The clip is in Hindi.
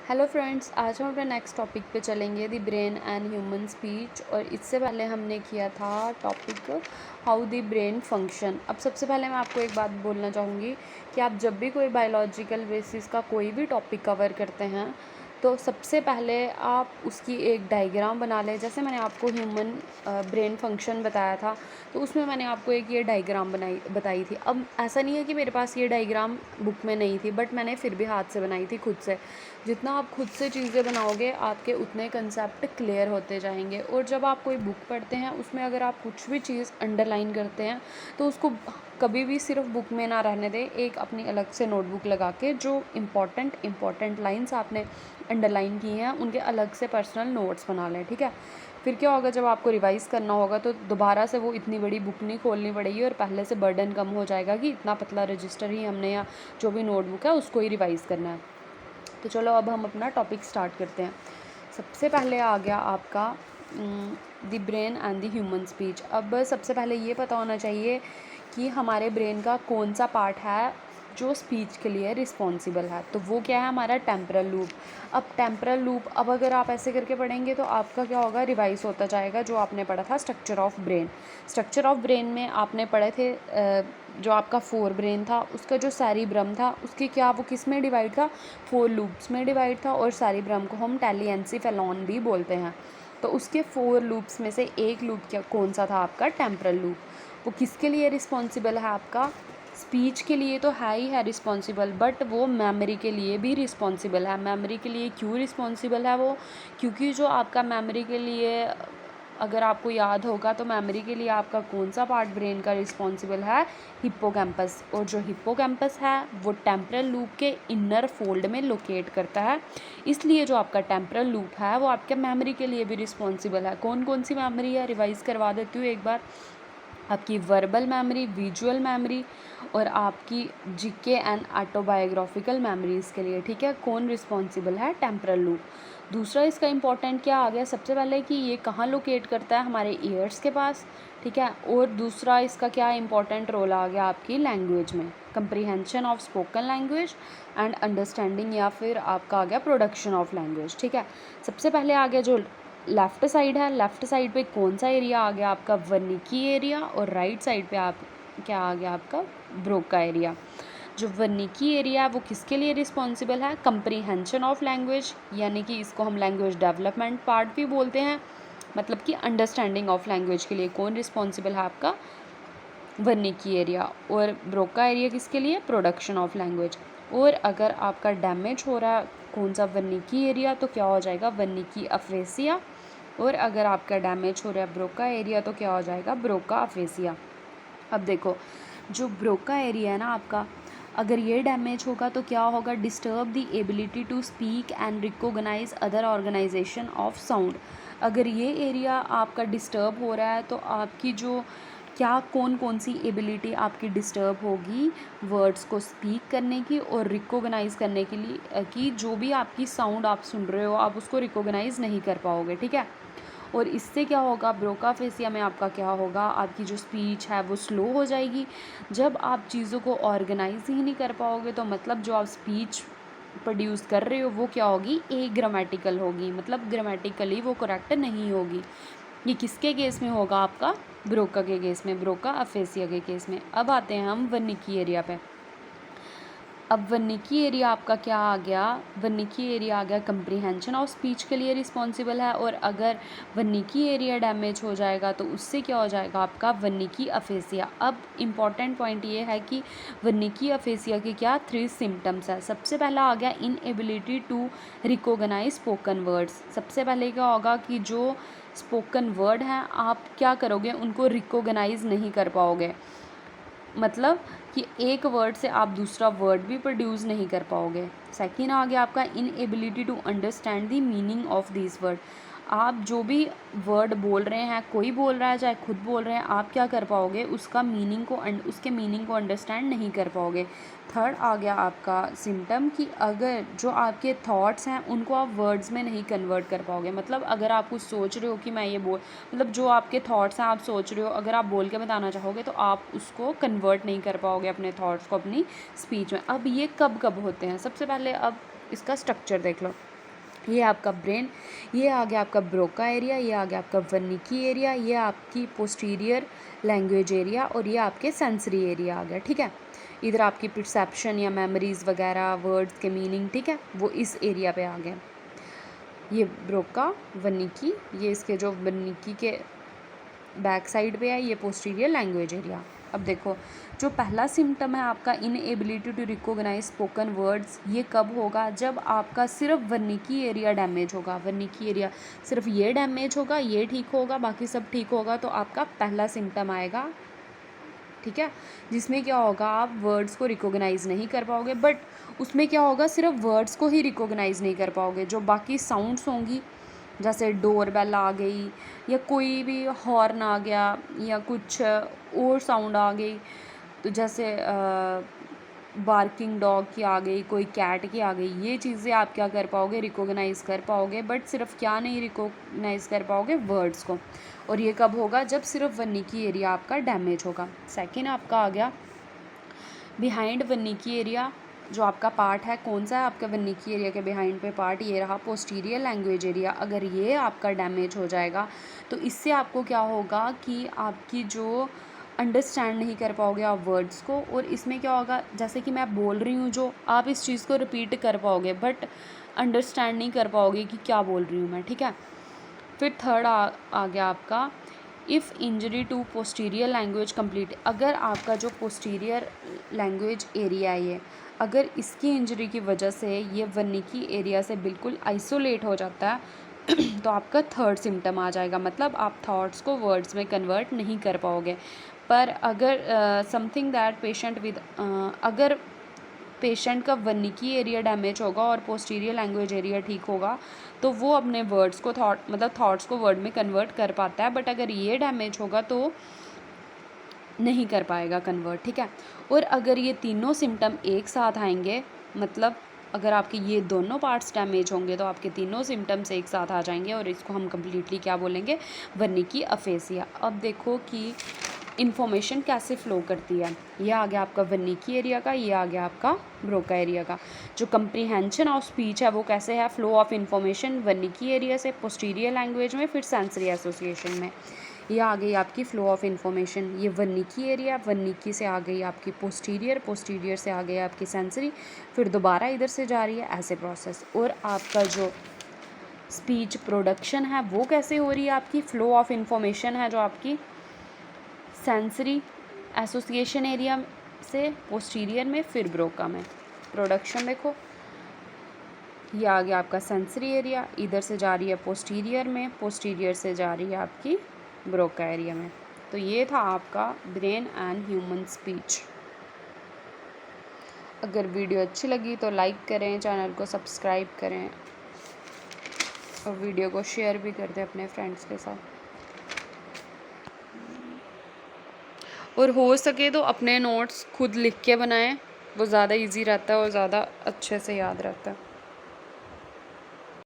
हेलो फ्रेंड्स, आज हम अपने नेक्स्ट टॉपिक पे चलेंगे, the brain and human speech. और इससे पहले हमने किया था topic how the brain function. अब सबसे पहले मैं आपको एक बात बोलना चाहूँगी कि आप जब भी कोई बायोलॉजिकल बेसिस का कोई भी टॉपिक कवर करते हैं तो सबसे पहले आप उसकी एक डायग्राम बना लें। जैसे मैंने आपको ह्यूमन ब्रेन फंक्शन बताया था, तो उसमें मैंने आपको एक ये डायग्राम बताई थी। अब ऐसा नहीं है कि मेरे पास ये डायग्राम बुक में नहीं थी, बट मैंने फिर भी हाथ से बनाई थी खुद से। जितना आप खुद से चीज़ें बनाओगे आपके उतने कंसेप्ट क्लियर होते जाएंगे। और जब आप कोई बुक पढ़ते हैं उसमें अगर आप कुछ भी चीज़ अंडरलाइन करते हैं तो उसको कभी भी सिर्फ बुक में ना रहने दें, एक अपनी अलग से नोटबुक लगा के जो इम्पॉर्टेंट लाइंस आपने अंडरलाइन की हैं उनके अलग से पर्सनल नोट्स बना लें। ठीक है, फिर क्या होगा, जब आपको रिवाइज़ करना होगा तो दोबारा से वो इतनी बड़ी बुक नहीं खोलनी पड़ेगी और पहले से बर्डन कम हो जाएगा कि इतना पतला रजिस्टर ही हमने या जो भी नोटबुक है उसको ही रिवाइज़ करना है। तो चलो अब हम अपना टॉपिक स्टार्ट करते हैं। सबसे पहले आ गया आपका the brain and the human speech. अब सबसे पहले ये पता होना चाहिए कि हमारे ब्रेन का कौन सा पार्ट है जो स्पीच के लिए रिस्पॉन्सिबल है। तो वो क्या है, हमारा टेम्परल लूप। अब टेम्परल लूप, अब अगर आप ऐसे करके पढ़ेंगे तो आपका क्या होगा, रिवाइज होता जाएगा जो आपने पढ़ा था structure of brain. Structure of brain में आपने पढ़े थे जो आपका फोर ब्रेन था उसका जो सेरिब्रम था उसके क्या, वो किस में डिवाइड था, फोर लूप्स में डिवाइड था। और सेरिब्रम को हम टेलिएंसिफेलॉन भी बोलते हैं। तो उसके फोर लूप्स में से एक लूप क्या कौन सा था, आपका टेम्परल लूप। वो किसके लिए रिस्पॉन्सिबल है, आपका स्पीच के लिए तो है ही है रिस्पॉन्सिबल, बट वो मेमोरी के लिए भी रिस्पॉन्सिबल है। मेमोरी के लिए क्यों रिस्पॉन्सिबल है वो, क्योंकि जो आपका मेमोरी के लिए, अगर आपको याद होगा तो मेमोरी के लिए आपका कौन सा पार्ट ब्रेन का रिस्पॉन्सिबल है, हिप्पोकैम्पस। और जो हिप्पोकैम्पस है वो टेम्परल लूप के इनर फोल्ड में लोकेट करता है। इसलिए जो आपका टेम्परल लूप है वो आपके मेमोरी के लिए भी रिस्पॉन्सिबल है। कौन कौन सी मेमोरी है, रिवाइज करवा देती हूँ एक बार। आपकी वर्बल मेमोरी, विजुअल मेमोरी और आपकी जीके एंड ऑटोबायोग्राफिकल मेमोरीज़ के लिए। ठीक है, कौन रिस्पॉन्सिबल है, टेम्परल लूप। दूसरा इसका इंपॉर्टेंट क्या आ गया, सबसे पहले कि ये कहाँ लोकेट करता है, हमारे ईयर्स के पास। ठीक है, और दूसरा इसका क्या इंपॉर्टेंट रोल आ गया आपकी लैंग्वेज में, comprehension of spoken language and understanding, या फिर आपका आ गया प्रोडक्शन ऑफ लैंग्वेज। ठीक है, सबसे पहले आ गया जो लेफ़्ट साइड है, लेफ़्ट साइड पे कौन सा एरिया आ गया आपका, वर्निकी एरिया। और राइट साइड पे आप क्या आ गया आपका, ब्रोका एरिया। जो वर्निकी एरिया है वो किसके लिए रिस्पॉन्सिबल है, कंप्रीहेंशन ऑफ लैंग्वेज, यानी कि इसको हम लैंग्वेज डेवलपमेंट पार्ट भी बोलते हैं। मतलब कि अंडरस्टैंडिंग ऑफ लैंग्वेज के लिए कौन रिस्पॉन्सिबल है, आपका वर्निकी एरिया। और ब्रोका एरिया किसके लिए, प्रोडक्शन ऑफ लैंग्वेज। और अगर आपका डैमेज हो रहा है कौन सा, वर्निकी एरिया, तो क्या हो जाएगा, वर्निकी अफेसिया। और अगर आपका डैमेज हो रहा है ब्रोका एरिया तो क्या हो जाएगा, ब्रोका अफेसिया। अब देखो, जो ब्रोका एरिया है ना आपका, अगर ये डैमेज होगा तो क्या होगा, disturb the ability to speak and recognise other organisation of sound. अगर ये एरिया आपका डिस्टर्ब हो रहा है तो आपकी जो क्या कौन कौन सी एबिलिटी आपकी डिस्टर्ब होगी, वर्ड्स को स्पीक करने की और रिकॉग्नाइज करने के लिए, कि जो भी आपकी साउंड आप सुन रहे हो आप उसको रिकॉग्नाइज नहीं कर पाओगे। ठीक है, और इससे क्या होगा, ब्रोका फेसिया में आपका क्या होगा, आपकी जो स्पीच है वो स्लो हो जाएगी। जब आप चीज़ों को ऑर्गेनाइज ही नहीं कर पाओगे तो मतलब जो आप स्पीच प्रोड्यूस कर रहे हो वो क्या होगी, ए ग्रामेटिकल होगी, मतलब ग्रामेटिकली वो करेक्ट नहीं होगी। ये किसके केस में होगा, आपका ब्रोका के केस में, ब्रोका अफेसिया के केस में। अब आते हैं हम वर्निकी एरिया पे। अब वर्निकी एरिया आपका क्या आ गया, वर्निकी एरिया आ गया कंप्रीहेंशन ऑफ स्पीच के लिए रिस्पॉन्सिबल है। और अगर वर्निकी एरिया डैमेज हो जाएगा तो उससे क्या हो जाएगा, आपका वर्निकी अफेसिया। अब इम्पॉर्टेंट पॉइंट ये है कि वर्निकी अफेसिया के क्या 3 सिम्टम्स है। सबसे पहला आ गया inability to recognise spoken words. सबसे पहले क्या होगा कि जो स्पोकन वर्ड हैं आप क्या करोगे, उनको रिकॉग्नाइज नहीं कर पाओगे। मतलब कि एक वर्ड से आप दूसरा वर्ड भी प्रोड्यूस नहीं कर पाओगे। सेकेंड आ गया आपका inability to understand the meaning of this word. आप जो भी वर्ड बोल रहे हैं, कोई बोल रहा है चाहे खुद बोल रहे हैं, आप क्या कर पाओगे, उसका मीनिंग को उसके मीनिंग को अंडरस्टैंड नहीं कर पाओगे। थर्ड आ गया आपका सिम्टम कि अगर जो आपके थॉट्स हैं उनको आप वर्ड्स में नहीं कन्वर्ट कर पाओगे। मतलब अगर आप कुछ सोच रहे हो कि मैं ये बोल, मतलब जो आपके थॉट्स हैं आप सोच रहे हो, अगर आप बोल के बताना चाहोगे तो आप उसको कन्वर्ट नहीं कर पाओगे अपने थॉट्स को अपनी स्पीच में। अब ये कब कब होते हैं, सबसे पहले अब इसका स्ट्रक्चर देख लो। ये आपका ब्रेन, ये आ गया आपका ब्रोका एरिया, ये आ गया आपका वर्निकी एरिया, ये आपकी पोस्टीरियर लैंग्वेज एरिया और ये आपके सेंसरी एरिया आ गया, ठीक है। इधर आपकी परसेप्शन या मेमोरीज वगैरह, वर्ड्स के मीनिंग, ठीक है, वो इस एरिया पे आ गए। ये ब्रोका, वर्निकी, ये इसके जो वर्निकी के बैक साइड पे है, ये पोस्टीरियर लैंग्वेज एरिया। अब देखो, जो पहला सिम्टम है आपका inability to recognise spoken words, ये कब होगा? जब आपका सिर्फ वर्निकी एरिया डैमेज होगा। वर्निकी एरिया सिर्फ ये डैमेज होगा, ये ठीक होगा, बाकी सब ठीक होगा, तो आपका पहला सिम्टम आएगा, ठीक है, जिसमें क्या होगा, आप वर्ड्स को रिकॉग्नाइज़ नहीं कर पाओगे। बट उसमें क्या होगा, सिर्फ वर्ड्स को ही रिकॉग्नाइज़ नहीं कर पाओगे, जो बाकी साउंड्स होंगी, जैसे डोर बेल आ गई या कोई भी हॉर्न आ गया या कुछ और साउंड आ गई, तो जैसे बार्किंग डॉग की आ गई, कोई कैट की आ गई, ये चीज़ें आप क्या कर पाओगे, रिकॉग्नाइज़ कर पाओगे। बट सिर्फ क्या नहीं रिकॉग्नाइज़ कर पाओगे, वर्ड्स को। और ये कब होगा? जब सिर्फ वर्निकी एरिया आपका डैमेज होगा। सेकेंड आपका आ गया बिहाइंड वर्निकी एरिया, जो आपका पार्ट है, कौन सा है आपका वर्निकी एरिया के बिहाइंड पे पार्ट, ये रहा पोस्टीरियर लैंग्वेज एरिया। अगर ये आपका डैमेज हो जाएगा तो इससे आपको क्या होगा कि आपकी जो अंडरस्टैंड नहीं कर पाओगे आप वर्ड्स को, और इसमें क्या होगा, जैसे कि मैं बोल रही हूँ जो, आप इस चीज़ को रिपीट कर पाओगे बट अंडरस्टैंड नहीं कर पाओगे कि क्या बोल रही हूँ मैं, ठीक है। फिर थर्ड आ गया आपका if injury to posterior language complete, अगर आपका जो पोस्टीरियर लैंग्वेज एरिया है ये, अगर इसकी इंजरी की वजह से ये वर्निकी एरिया से बिल्कुल आइसोलेट हो जाता है तो आपका थर्ड सिम्टम आ जाएगा, मतलब आप थॉट्स को वर्ड्स में कन्वर्ट नहीं कर पाओगे। पर अगर समथिंग दैट पेशेंट विद, अगर पेशेंट का वर्निकी एरिया डैमेज होगा और पोस्टीरियर लैंग्वेज एरिया ठीक होगा तो वो अपने वर्ड्स को थॉट्स को वर्ड में कन्वर्ट कर पाता है। बट अगर ये डैमेज होगा तो नहीं कर पाएगा कन्वर्ट, ठीक है। और अगर ये तीनों सिम्टम एक साथ आएंगे, मतलब अगर आपके ये दोनों पार्ट्स डैमेज होंगे तो आपके तीनों सिम्टम्स एक साथ आ जाएंगे और इसको हम कम्प्लीटली क्या बोलेंगे, वर्निकी अफेसिया। अब देखो कि इन्फॉर्मेशन कैसे फ़्लो करती है। ये आ गया आपका वर्निकी एरिया का, ये आ गया आपका ब्रोका एरिया का। जो कंप्रीहेंशन ऑफ स्पीच है वो कैसे है, फ्लो ऑफ इन्फॉर्मेशन वर्निकी एरिया से पोस्टीरियर लैंग्वेज में, फिर सेंसरी एसोसिएशन में। ये आ गई आपकी फ़्लो ऑफ इन्फॉर्मेशन, ये वर्निकी एरिया, वर्निकी से आ गई आपकी पोस्टीरियर, पोस्टीरियर से आ गई आपकी सेंसरी, फिर दोबारा इधर से जा रही है, ऐसे प्रोसेस। और आपका जो स्पीच प्रोडक्शन है वो कैसे हो रही है, आपकी फ़्लो ऑफ इन्फॉर्मेशन है जो आपकी सेंसरी एसोसिएशन एरिया से पोस्टीरियर में, फिर ब्रोका में। प्रोडक्शन देखो, ये आ गया आपका सेंसरी एरिया, इधर से जा रही है पोस्टीरियर में, पोस्टीरियर से जा रही है आपकी ब्रोका एरिया में। तो ये था आपका ब्रेन एंड ह्यूमन स्पीच। अगर वीडियो अच्छी लगी तो लाइक करें, चैनल को सब्सक्राइब करें और वीडियो को शेयर भी कर दें अपने फ्रेंड्स के साथ। और हो सके तो अपने नोट्स खुद लिख के बनाएं, वो ज़्यादा इजी रहता है और ज़्यादा अच्छे से याद रहता है।